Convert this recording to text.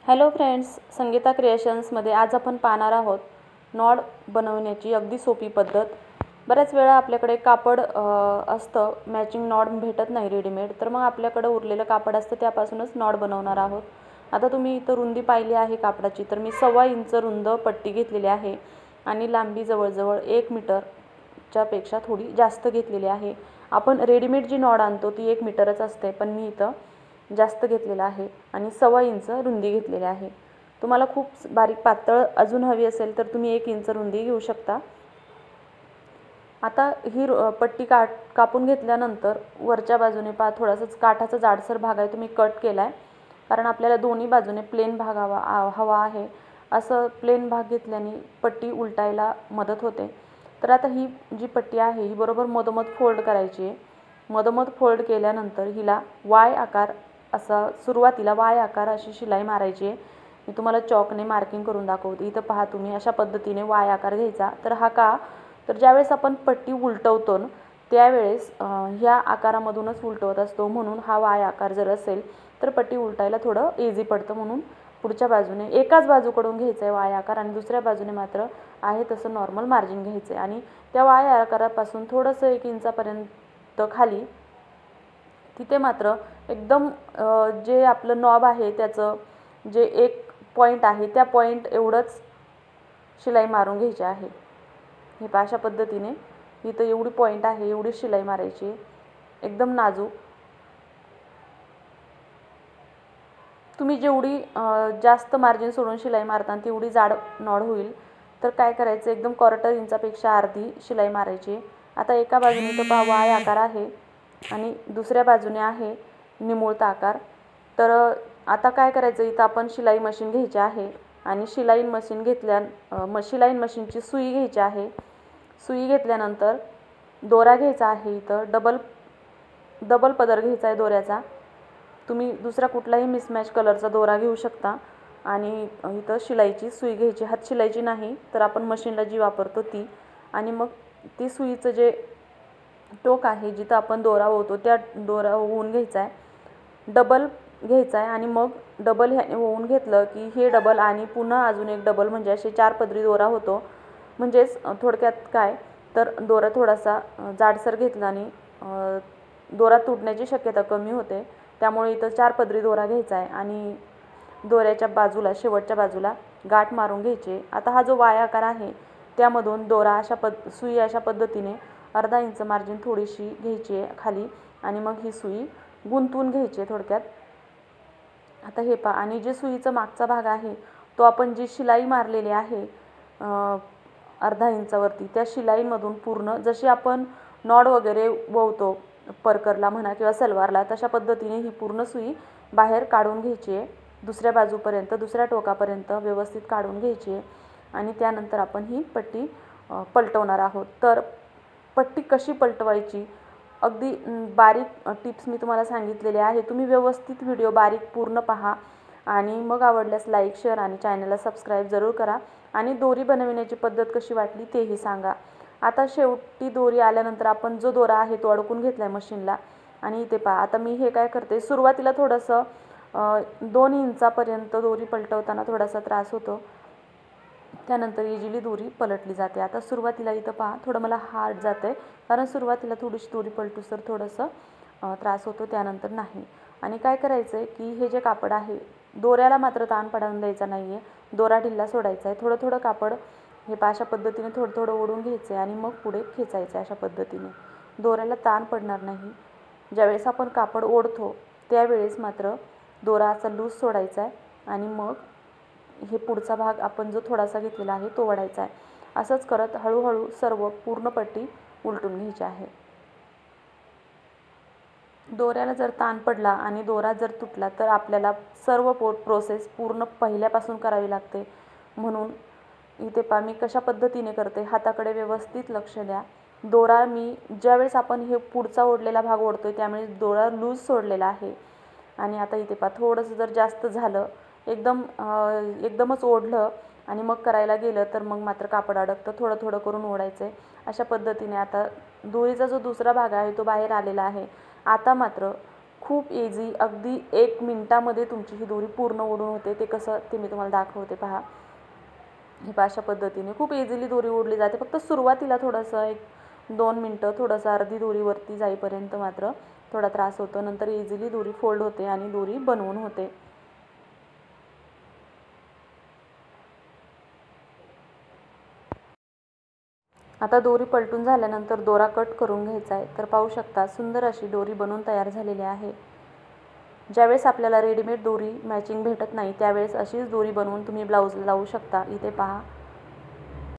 Hello friends, Sangeeta क्रिएशन्समध्ये आज आपण पाहणार आहोत नॉड बनवण्याची अगदी सोपी पद्धत। बऱ्याच वेळा आपल्याकडे कापड असतं, मॅचिंग नॉड भेटत नाही रेडीमेड, तर मग आपल्याकडे उरलेलं कापड असतं त्यापासूनच नॉड बनवणार आहोत। आता तुम्ही इथं रुंदी पाहिली आहे कापडाची, तर मी 1.25 इंच रुंद पट्टी घेतलेली आहे आणि लांबी जवळजवळ 1 मीटरच्या पेक्षा थोडी जास्त घेतलेली आहे। आपण रेडीमेड जी नॉड आणतो ती 1 मीटरच असते, पण मी इथं जास्त घेतलेला आहे आणि 1.25 इंच रुंदी घेतलेली आहे। तुम्हाला खूप बारीक पातळ अजून हवी असेल तर तुम्ही 1 इंच रुंदी घेऊ शकता। आता ही पट्टी कापून घेतल्यानंतर वरच्या बाजूने थोडासा काठाचा जाडसर भाग आहे, तुम्ही कट केलाय, कारण आपल्याला दोन्ही बाजूने प्लेन भाग हवा आहे। असं प्लेन भाग घेतल्याने पट्टी उलटायला मदत होते। तर आता ही जी पट्टी आहे ही बरोबर मधोमध फोल्ड करायची आहे। मधोमध फोल्ड केल्यानंतर हिला वाय आकार असा सुरुवातीला वाय आकार अशी शिलाई मारायची आहे। मी तुम्हाला चॉकने मार्किंग करून दाखवते। इथं पहा तुम्ही अशा पद्धतीने वाय आकार घ्यायचा। तर हा का, तर ज्यावेळेस आपण पट्टी उलटवतो त्यावेळेस ह्या आकारामधूनच उलटवत असतो, म्हणून हा वाय आकार जर असेल तर पट्टी उलटायला थोडं इझी पडतं। म्हणून पुढच्या बाजूने एकाच बाजूकडून घ्यायचा आहे वाय आकार आणि दुसऱ्या बाजूने मात्र आहे तसं नॉर्मल मार्जिन घ्यायचं आहे आणि त्या वाय आकारापासून थोडंसं 1 इंचापर्यंत खाली तिथे मात्र एकदम जे आपलं नॉब आहे त्याचं जे एक पॉईंट आहे त्या पॉईंट एवढंच शिलाई मारून घ्यायची आहे। हे अशा पद्धतीने इथं एवढी पॉईंट आहे एवढी शिलाई मारायची, एकदम नाजूक। तुम्ही जेवढी जास्त मार्जिन सोडून शिलाई मारता तेवढी जाड नॉड होईल। तर काय करायचं, एकदम 1/4 इंचापेक्षा अर्धी शिलाई मारायची। आता एका बाजूने तर पहा वाय आकार आहे आणि दुसऱ्या बाजूने आहे निमुळता आकार। तर आता काय करायचं, इथं आपण शिलाई मशीन घ्यायची आहे आणि शिलाई मशीनची सुई घ्यायची आहे। सुई घेतल्यानंतर दोरा घ्यायचा आहे, इथं डबल पदर घ्यायचा आहे दोऱ्याचा। तुम्ही दुसरा कुठलाही मिसमॅच कलरचा दोरा घेऊ शकता आणि इथं शिलाईची सुई घ्यायची, हात शिलाईची नाही तर आपण मशीनला जी वापरतो ती, आणि मग ती सुईचं जे टोक आहे जिथं आपण दोरा ओवतो त्या दोरा ओवून घ्यायचा आहे, डबल घ्यायचा आहे आणि मग डबल ह्याने ओवून घेतलं की हे डबल आणि पुन्हा अजून एक डबल, म्हणजे असे 4 पदरी दोरा होतो। म्हणजेच थोडक्यात काय, तर दोरा थोडासा जाडसर घेतला आणि दोरा तुटण्याची शक्यता कमी होते, त्यामुळे इथं 4 पदरी दोरा घ्यायचा आहे आणि दोऱ्याच्या बाजूला शेवटच्या बाजूला गाठ मारून घ्यायची। आता हा जो वाय आकार आहे त्यामधून दोरा सुई अशा पद्धतीने 1/2 इंच मार्जिन थोडीशी घ्यायची आहे खाली आणि मग ही सुई गुंतवून घ्यायची आहे थोडक्यात। आता हे पहा, आणि जे सुईचा मागचा भाग आहे तो आपण जी शिलाई मारलेली आहे 1/2 इंचावरती, त्या शिलाईमधून पूर्ण जशी आपण नॉड वगैरे वळतो परकरला म्हणा किंवा सलवारला, तशा पद्धतीने ही पूर्ण सुई बाहेर काढून घ्यायची आहे। दुसऱ्या बाजूपर्यंत दुसऱ्या टोकापर्यंत व्यवस्थित काढून घ्यायची आहे आणि त्यानंतर आपण ही पट्टी पलटवणार आहोत। तर पट्टी कशी पलटवायची अगदी बारीक टिप्स मी तुम्हाला सांगितलेले आहे। तुम्ही व्यवस्थित व्हिडिओ बारीक पूर्ण पहा आणि मग आवडल्यास लाईक, शेअर आणि चॅनलला सबस्क्राईब जरूर करा आणि दोरी बनविण्याची पद्धत कशी वाटली तेही सांगा। आता शेवटी दोरी आल्यानंतर आपण जो दोरा आहे तो अडकून घेतला आहे मशीनला आणि इथे पहा, आता मी हे काय करते, सुरुवातीला थोडंसं 2 इंचापर्यंत दोरी पलटवताना थोडासा त्रास होतो, त्यानंतर इझिली दोरी पलटली जाते। आता सुरुवातीला इथं पहा थोडं मला हार्ड जातं आहे, कारण सुरुवातीला थोडीशी दोरी पलटूसर थोडंसं त्रास होतो, त्यानंतर नाही। आणि काय करायचं आहे की हे जे कापड आहे दोऱ्याला मात्र ताण पडून द्यायचा नाही आहे, दोरा ढिल्ला सोडायचा आहे। थोडं थोडं कापड हे अशा पद्धतीने थोडं थोडं ओढून घ्यायचं आहे आणि मग पुढे खेचायचं आहे अशा पद्धतीने, दोऱ्याला ताण पडणार नाही। ज्यावेळेस आपण कापड ओढतो त्यावेळेस मात्र दोरा असा लूज सोडायचा आहे आणि मग हे पुढचा भाग आपण जो थोडासा घेतलेला आहे तो ओढायचा आहे। असंच करत हळूहळू सर्व पूर्ण पट्टी उलटून घ्यायची आहे। दोऱ्याला जर ताण पडला आणि दोरा जर तुटला तर आपल्याला सर्व प्रोसेस पूर्ण पहिल्यापासून करावी लागते। म्हणून इथे पहा मी कशा पद्धतीने करते, हाताकडे व्यवस्थित लक्ष द्या। दोरा मी ज्यावेळेस आपण हे पुढचा ओढलेला भाग ओढतोय त्यामुळे दोरा लूज सोडलेला आहे आणि आता इथे पहा थोडंसं जर जास्त झालं, एकदमच ओढलं आणि मग करायला गेलं तर मग मात्र कापड अडकतं। थोडं थोडं करून ओढायचं आहे अशा पद्धतीने। आता दोरीचा जो दुसरा भाग आहे तो बाहेर आलेला आहे। आता मात्र खूप इझी, अगदी 1 मिनिटामध्ये तुमची ही दोरी पूर्ण ओढून होते. ते कसं ते मी तुम्हाला दाखवते पहा. हे पहा अशा पद्धतीने खूप इझिली दोरी ओढली जाते. फक्त सुरुवातीला थोडंसं 1-2 मिनटं थोडंसं अर्धी दोरीवरती जाईपर्यंत मात्र थोडा त्रास होतो. नंतर इझिली दोरी फोल्ड होते आणि दोरी बनवून होते. आता दोरी पलटून झाल्यानंतर दोरा कट करून घ्यायचा आहे. तर पाहू शकता सुंदर अशी दोरी बनवून तयार झालेली आहे. ज्यावेळेस आपल्याला रेडीमेड दोरी मॅचिंग भेटत नाही त्यावेळेस अशीच दोरी बनवून तुम्ही ब्लाऊजला लावू शकता. इथे पहा